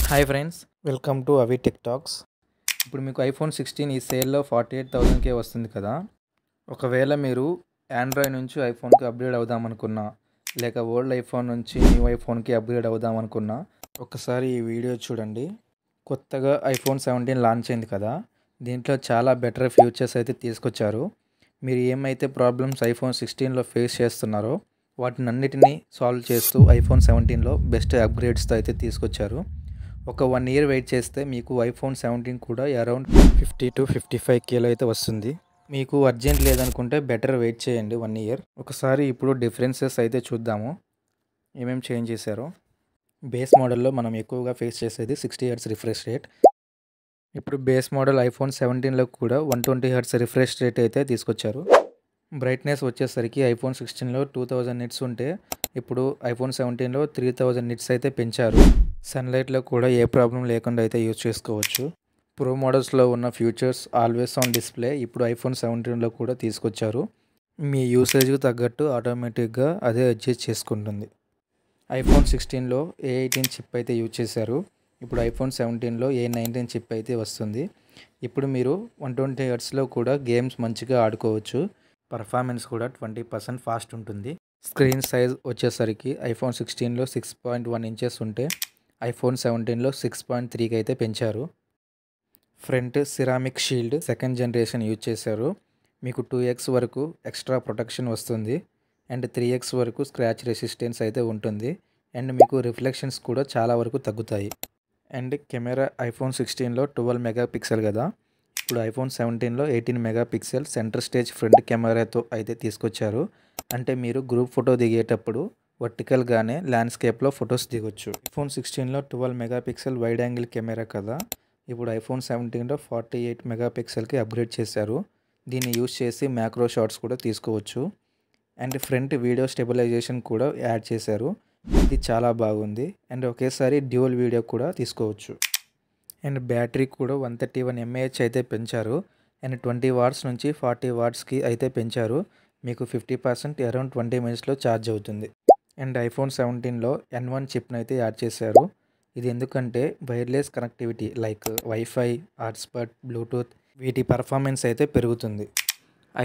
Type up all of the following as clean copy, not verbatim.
Hi friends, welcome to అవి tech talks. ఇప్పుడు మీకు ఐఫోన్ 16 ఈ సేల్లో 48,000కే వస్తుంది కదా. ఒకవేళ మీరు ఆండ్రాయిడ్ నుంచి ఐఫోన్కి అప్గ్రేడ్ అవుదామనుకున్నా, లేక ఓల్డ్ ఐఫోన్ నుంచి న్యూ ఐఫోన్కి అప్గ్రేడ్ అవుదామనుకున్నా, ఒకసారి ఈ వీడియో చూడండి. కొత్తగా ఐఫోన్ 17 లాంచ్ అయింది కదా, దీంట్లో చాలా బెటర్ ఫీచర్స్ అయితే తీసుకొచ్చారు. మీరు ఏమైతే ప్రాబ్లమ్స్ ఐఫోన్ 16లో ఫేస్ చేస్తున్నారో వాటిని అన్నిటినీ సాల్వ్ చేస్తూ ఐఫోన్ 17లో బెస్ట్ అప్గ్రేడ్స్తో అయితే తీసుకొచ్చారు. ఒక 1 ఇయర్ వెయిట్ చేస్తే మీకు ఐఫోన్ 17 కూడా అరౌండ్ 50 to 55Kలో అయితే వస్తుంది. మీకు అర్జెంట్ లేదనుకుంటే బెటర్ వెయిట్ చేయండి 1 ఇయర్. ఒకసారి ఇప్పుడు డిఫరెన్సెస్ అయితే చూద్దాము, ఏమేమి చేంజ్ చేశారో. బేస్ మోడల్లో మనం ఎక్కువగా ఫేస్ చేసేది 60 హెర్ట్జ్ రిఫ్రెష్ రేట్. ఇప్పుడు బేస్ మోడల్ ఐఫోన్ 17లో కూడా 120 హెర్ట్జ్ రిఫ్రెష్ రేట్ అయితే తీసుకొచ్చారు. బ్రైట్నెస్ వచ్చేసరికి ఐఫోన్ 16లో 2000 నిట్స్ ఉంటే ఇప్పుడు ఐఫోన్ 17లో 3000 నిట్స్ అయితే పెంచారు. సన్లైట్లో కూడా ఏ ప్రాబ్లం లేకుండా అయితే యూజ్ చేసుకోవచ్చు. ప్రో మోడల్స్లో ఉన్న ఫీచర్స్ ఆల్వేస్ ఆన్ డిస్ప్లే ఇప్పుడు ఐఫోన్ 17లో కూడా తీసుకొచ్చారు. మీ యూసేజ్కి తగ్గట్టు ఆటోమేటిక్గా అదే అడ్జస్ట్ చేసుకుంటుంది. ఐఫోన్ 16లో A18 చిప్ అయితే యూజ్ చేశారు. ఇప్పుడు ఐఫోన్ 17లో A19 చిప్ అయితే వస్తుంది. ఇప్పుడు మీరు 120 హెర్ట్జ్లో కూడా గేమ్స్ మంచిగా ఆడుకోవచ్చు. పర్ఫార్మెన్స్ కూడా 20% ఫాస్ట్ ఉంటుంది. స్క్రీన్ సైజ్ వచ్చేసరికి ఐఫోన్ 16లో 6.1 ఇంచెస్ ఉంటే ఐఫోన్ 17లో 6.3కి అయితే పెంచారు. Front ceramic shield second generation use చేశారు. మీకు 2x వరకు ఎక్స్ట్రా ప్రొటెక్షన్ వస్తుంది అండ్ 3x వరకు స్క్రాచ్ రెసిస్టెన్స్ అయితే ఉంటుంది. అండ్ మీకు రిఫ్లెక్షన్స్ కూడా చాలా వరకు తగ్గుతాయి. అండ్ కెమెరా ఐఫోన్ 16లో 12 మెగాపిక్సెల్ కదా, ఇప్పుడు ఐఫోన్ 17లో 18 మెగాపిక్సెల్ సెంటర్ స్టేజ్ ఫ్రంట్ కెమెరాతో అయితే తీసుకొచ్చారు. అంటే మీరు గ్రూప్ ఫోటో దిగేటప్పుడు వర్టికల్గానే ల్యాండ్స్కేప్లో ఫొటోస్ దిగొచ్చు. ఐఫోన్ 16లో 12 మెగాపిక్సెల్ వైడ్ యాంగిల్ కెమెరా కదా, ఇప్పుడు ఐఫోన్ 17లో 48 మెగాపిక్సెల్కి అప్గ్రేడ్ చేశారు. దీన్ని యూజ్ చేసి మ్యాక్రో షాట్స్ కూడా తీసుకోవచ్చు. అండ్ ఫ్రంట్ వీడియో స్టెబిలైజేషన్ కూడా యాడ్ చేశారు. ఇది చాలా బాగుంది. అండ్ ఒకేసారి డ్యూయల్ వీడియో కూడా తీసుకోవచ్చు. అండ్ బ్యాటరీ కూడా 131 mAh అయితే పెంచారు. అండ్ 20 వాట్స్ నుంచి 40 వాట్స్కి అయితే పెంచారు. మీకు 50% అరౌండ్ 20 మినిట్స్లో ఛార్జ్ అవుతుంది. అండ్ ఐఫోన్ 17లో N1 చిప్ను అయితే యాడ్ చేశారు. ఇది ఎందుకంటే wireless connectivity like wifi, hotspot, Bluetooth వీటి పర్ఫార్మెన్స్ అయితే పెరుగుతుంది.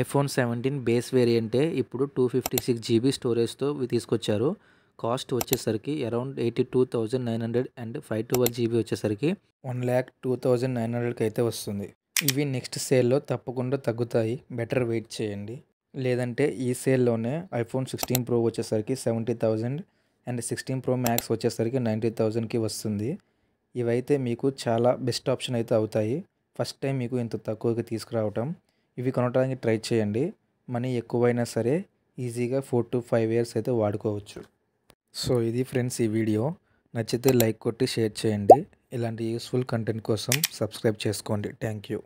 ఐఫోన్ 17 బేస్ వేరియంటే ఇప్పుడు 256GB స్టోరేజ్తో తీసుకొచ్చారు. కాస్ట్ వచ్చేసరికి అరౌండ్ 82,900 అండ్ 512GB వచ్చేసరికి 1,02,900కి అయితే వస్తుంది. ఇవి నెక్స్ట్ సేల్లో తప్పకుండా తగ్గుతాయి, బెటర్ వెయిట్ చేయండి. లేదంటే ఈ సేల్లోనే ఐఫోన్ 16 Pro వచ్చేసరికి 70,000 అండ్ 16 Pro Max వచ్చేసరికి 90,000కి వస్తుంది. ఇవైతే మీకు చాలా బెస్ట్ ఆప్షన్ అయితే అవుతాయి. ఫస్ట్ టైం మీకు ఇంత తక్కువకి తీసుకురావటం. ఇవి కొనడానికి ట్రై చేయండి. మనీ ఎక్కువైనా సరే ఈజీగా 4 to 5 ఇయర్స్ అయితే వాడుకోవచ్చు. సో ఇది ఫ్రెండ్స్ ఈ వీడియో. నచ్చితే లైక్ కొట్టి షేర్ చేయండి. ఇలాంటి యూస్ఫుల్ కంటెంట్ కోసం సబ్స్క్రైబ్ చేసుకోండి. Thank you.